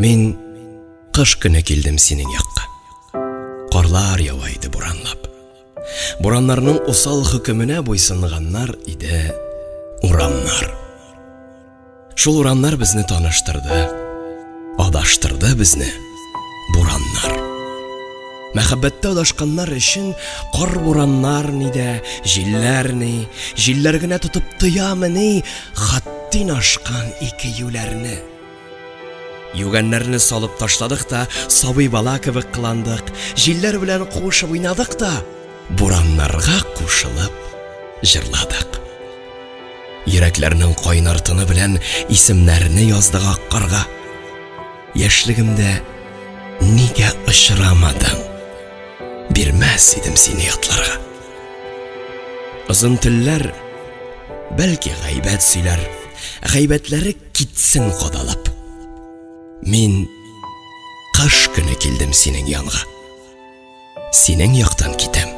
Мен қыш күні келдім сенің яққа. Қарлар яуайды буранлап. Буранларның осал хүкіміне бойсынғаннар иде урамнар. Шул урамнар бізні таныштырды, адаштырды бізні бураннар. Мәхәббәттә адашканнар өчен қар бураннар ниде, җилләр генә тотып тоямыни, хаттин ашкан ике юләрне. Югәннәрне салып ташладык та, сабый бала кебек кыландык, җилләр белән кушып уйнадык та, бураннарга кушылып җырладык. Йөрәкләрнең кайнар тыны белән исемнәрне яздык аккарга. Яшьлегемдә нигә очрамадың? Бирмәс идем сине ятларга. Озын телләр бәлки гайбәт сөйләр, гайбәтләре китсен кадалып. Мин кыш көне килдем синең янга. Синең яктан китәм.